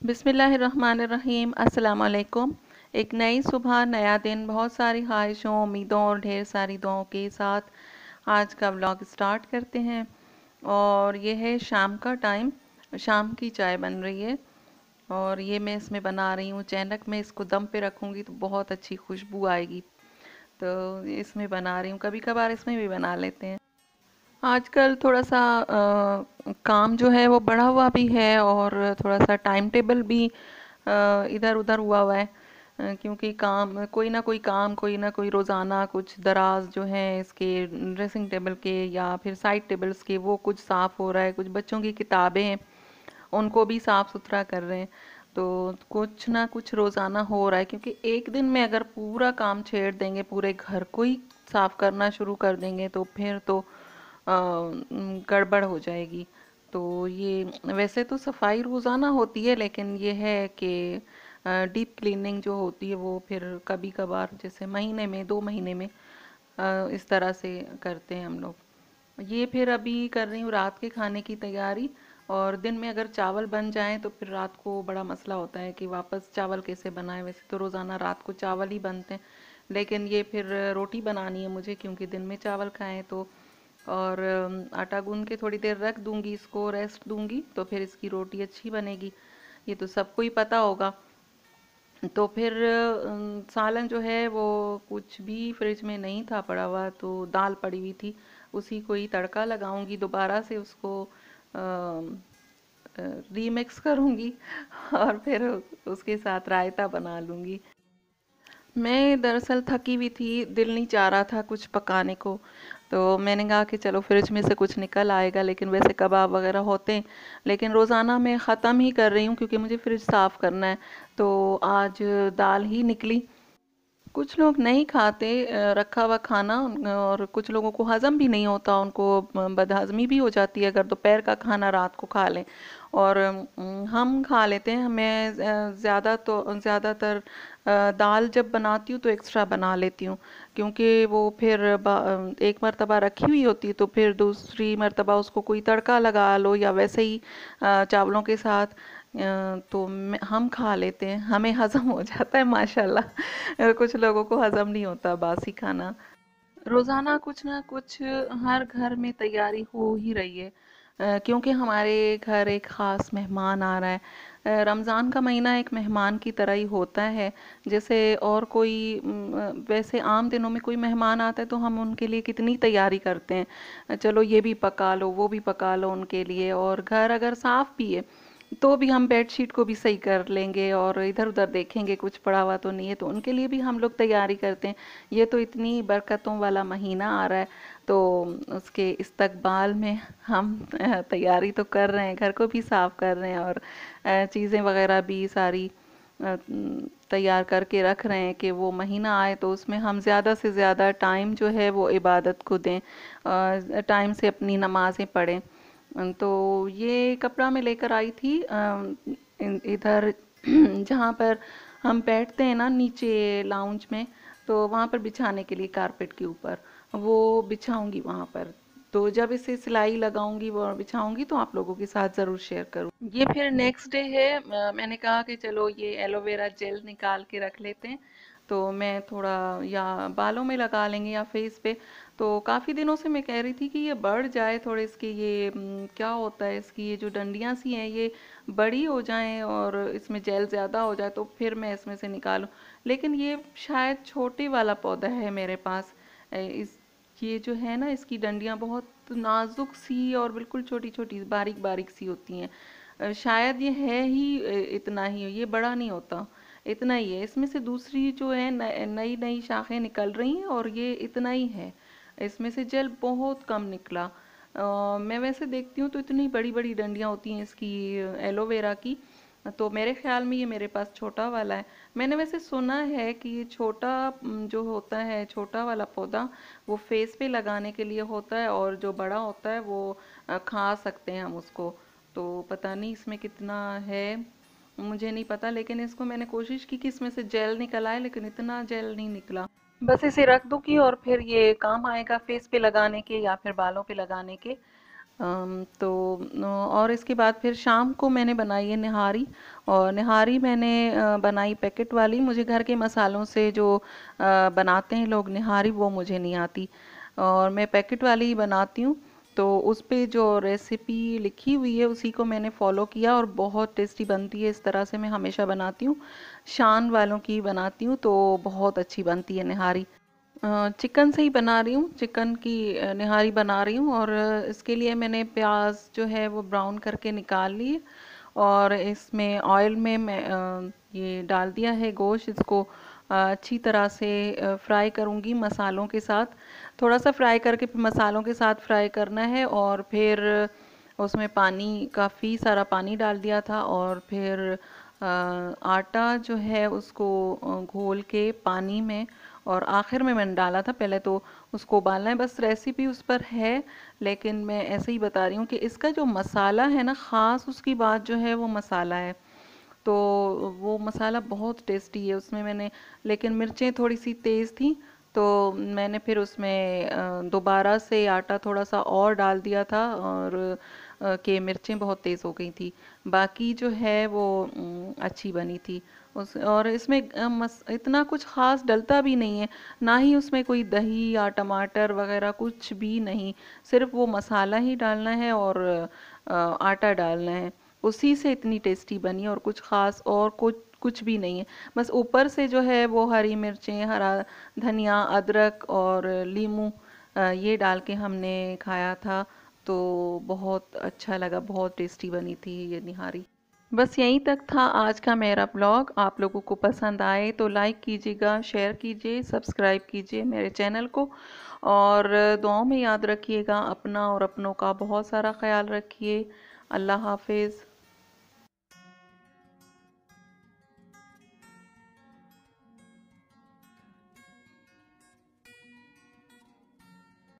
बिस्मिल्लाहिर्रहमानिर्रहीम। अस्सलाम वालेकुम। एक नई सुबह, नया दिन, बहुत सारी ख्वाहिशों, उम्मीदों और ढेर सारी दुआओं के साथ आज का व्लॉग स्टार्ट करते हैं। और ये है शाम का टाइम, शाम की चाय बन रही है और ये मैं इसमें बना रही हूँ। अचानक मैं इसको दम पे रखूँगी तो बहुत अच्छी खुशबू आएगी, तो इसमें बना रही हूँ। कभी कभार इसमें भी बना लेते हैं। आजकल थोड़ा सा काम जो है वो बढ़ा हुआ भी है और थोड़ा सा टाइम टेबल भी इधर उधर हुआ हुआ है। क्योंकि काम, कोई ना कोई काम, कोई ना कोई रोज़ाना कुछ दराज जो है इसके ड्रेसिंग टेबल के या फिर साइड टेबल्स के, वो कुछ साफ़ हो रहा है। कुछ बच्चों की किताबें हैं, उनको भी साफ़ सुथरा कर रहे हैं। तो कुछ ना कुछ रोज़ाना हो रहा है, क्योंकि एक दिन में अगर पूरा काम छेड़ देंगे, पूरे घर को ही साफ़ करना शुरू कर देंगे तो फिर तो गड़बड़ हो जाएगी। तो ये वैसे तो सफाई रोज़ाना होती है, लेकिन ये है कि डीप क्लीनिंग जो होती है वो फिर कभी कभार, जैसे महीने में, 2 महीने में इस तरह से करते हैं हम लोग। ये फिर अभी कर रही हूँ रात के खाने की तैयारी। और दिन में अगर चावल बन जाएं तो फिर रात को बड़ा मसला होता है कि वापस चावल कैसे बनाएं। वैसे तो रोज़ाना रात को चावल ही बनते हैं, लेकिन ये फिर रोटी बनानी है मुझे, क्योंकि दिन में चावल खाएं तो। और आटा गूंद के थोड़ी देर रख दूंगी, इसको रेस्ट दूंगी, तो फिर इसकी रोटी अच्छी बनेगी। ये तो सबको ही पता होगा। तो फिर सालन जो है वो कुछ भी फ्रिज में नहीं था पड़ा हुआ, तो दाल पड़ी हुई थी, उसी को ही तड़का लगाऊंगी, दोबारा से उसको रीमिक्स करूंगी और फिर उसके साथ रायता बना लूंगी। मैं दरअसल थकी हुई थी, दिल नहीं चाह रहा था कुछ पकाने को, तो मैंने कहा कि चलो फ्रिज में से कुछ निकल आएगा। लेकिन वैसे कबाब वगैरह होते हैं, लेकिन रोज़ाना मैं ख़त्म ही कर रही हूँ क्योंकि मुझे फ्रिज साफ़ करना है। तो आज दाल ही निकली। कुछ लोग नहीं खाते रखा हुआ खाना, और कुछ लोगों को हजम भी नहीं होता, उनको बदहजमी भी हो जाती है अगर दोपहर का खाना रात को खा लें। और हम खा लेते हैं। मैं ज़्यादातर दाल जब बनाती हूँ तो एक्स्ट्रा बना लेती हूँ, क्योंकि वो फिर एक मर्तबा रखी हुई होती है तो फिर दूसरी मर्तबा उसको कोई तड़का लगा लो या वैसे ही चावलों के साथ तो हम खा लेते हैं, हमें हजम हो जाता है माशाल्लाह। कुछ लोगों को हजम नहीं होता बासी खाना। रोजाना कुछ ना कुछ हर घर में तैयारी हो ही रही है, क्योंकि हमारे घर एक खास मेहमान आ रहा है। रमज़ान का महीना एक मेहमान की तरह ही होता है। जैसे और कोई वैसे आम दिनों में कोई मेहमान आता है तो हम उनके लिए कितनी तैयारी करते हैं, चलो ये भी पका लो, वो भी पका लो उनके लिए। और घर अगर साफ भी है तो भी हम बेडशीट को भी सही कर लेंगे और इधर उधर देखेंगे कुछ पड़ा हुआ तो नहीं है, तो उनके लिए भी हम लोग तैयारी करते हैं। ये तो इतनी बरकतों वाला महीना आ रहा है, तो उसके इस्तकबाल में हम तैयारी तो कर रहे हैं, घर को भी साफ कर रहे हैं और चीज़ें वगैरह भी सारी तैयार करके रख रहे हैं कि वो महीना आए तो उसमें हम ज़्यादा से ज़्यादा टाइम जो है वो इबादत को दें, टाइम से अपनी नमाज़ें पढ़ें। तो ये कपड़ा मैं लेकर आई थी इधर जहाँ पर हम बैठते हैं ना, नीचे लाउंज में, तो वहाँ पर बिछाने के लिए कारपेट के ऊपर वो बिछाऊंगी वहाँ पर। तो जब इसे सिलाई लगाऊंगी वो बिछाऊंगी तो आप लोगों के साथ ज़रूर शेयर करूँ। ये फिर नेक्स्ट डे है। मैंने कहा कि चलो ये एलोवेरा जेल निकाल के रख लेते हैं, तो मैं थोड़ा या बालों में लगा लेंगे या फेस पे। तो काफ़ी दिनों से मैं कह रही थी कि ये बढ़ जाए थोड़े, इसके ये क्या होता है, इसकी ये जो डंडियाँ सी हैं ये बड़ी हो जाएं और इसमें जेल ज़्यादा हो जाए तो फिर मैं इसमें से निकालूं। लेकिन ये शायद छोटे वाला पौधा है मेरे पास। इस ये जो है ना, इसकी डंडियाँ बहुत नाजुक सी और बिल्कुल छोटी छोटी बारीक बारीक सी होती हैं। शायद ये है ही इतना ही, ये बड़ा नहीं होता, इतना ही है। इसमें से दूसरी जो है नई नई शाखें निकल रही हैं और ये इतना ही है, इसमें से जेल बहुत कम निकला। मैं वैसे देखती हूँ तो इतनी बड़ी बड़ी डंडियाँ होती हैं इसकी, एलोवेरा की। तो मेरे ख्याल में ये मेरे पास छोटा वाला है। मैंने वैसे सुना है कि ये छोटा जो होता है, छोटा वाला पौधा, वो फेस पे लगाने के लिए होता है, और जो बड़ा होता है वो खा सकते हैं हम उसको। तो पता नहीं इसमें कितना है, मुझे नहीं पता, लेकिन इसको मैंने कोशिश की कि इसमें से जेल निकल आए, लेकिन इतना जेल नहीं निकला। बस इसे रख दूंगी और फिर ये काम आएगा फेस पे लगाने के या फिर बालों पे लगाने के। और इसके बाद फिर शाम को मैंने बनाई है निहारी। और निहारी मैंने बनाई पैकेट वाली। मुझे घर के मसालों से जो बनाते हैं लोग निहारी, वो मुझे नहीं आती, और मैं पैकेट वाली ही बनाती हूँ। तो उस पे जो रेसिपी लिखी हुई है उसी को मैंने फॉलो किया, और बहुत टेस्टी बनती है। इस तरह से मैं हमेशा बनाती हूँ, शान वालों की बनाती हूँ, तो बहुत अच्छी बनती है निहारी। चिकन से ही बना रही हूँ, चिकन की निहारी बना रही हूँ। और इसके लिए मैंने प्याज जो है वो ब्राउन करके निकाल ली, और इसमें ऑयल में मैं ये डाल दिया है गोश्त। इसको अच्छी तरह से फ्राई करूँगी मसालों के साथ। थोड़ा सा फ्राई करके फिर मसालों के साथ फ्राई करना है, और फिर उसमें पानी, काफ़ी सारा पानी डाल दिया था। और फिर आटा जो है उसको घोल के पानी में, और आखिर में मैंने डाला था, पहले तो उसको उबालना है। बस रेसिपी उस पर है, लेकिन मैं ऐसे ही बता रही हूँ कि इसका जो मसाला है ना, ख़ास उसकी बात जो है वो मसाला है। तो वो मसाला बहुत टेस्टी है उसमें। मैंने, लेकिन मिर्चें थोड़ी सी तेज़ थी, तो मैंने फिर उसमें दोबारा से आटा थोड़ा सा और डाल दिया था, और कि मिर्चें बहुत तेज़ हो गई थी। बाकी जो है वो अच्छी बनी थी। उस, और इसमें इतना कुछ ख़ास डलता भी नहीं है, ना ही उसमें कोई दही या टमाटर वगैरह कुछ भी नहीं। सिर्फ वो मसाला ही डालना है, और आटा डालना है। उसी से इतनी टेस्टी बनी, और कुछ ख़ास और कुछ कुछ भी नहीं है। बस ऊपर से जो है वो हरी मिर्चें, हरा धनिया, अदरक और लीमू, ये डाल के हमने खाया था। तो बहुत अच्छा लगा, बहुत टेस्टी बनी थी ये निहारी। बस यहीं तक था आज का मेरा ब्लॉग। आप लोगों को पसंद आए तो लाइक कीजिएगा, शेयर कीजिए, सब्सक्राइब कीजिए मेरे चैनल को। और दुआओं में याद रखिएगा अपना और अपनों का बहुत सारा ख्याल रखिए। अल्लाह हाफिज़।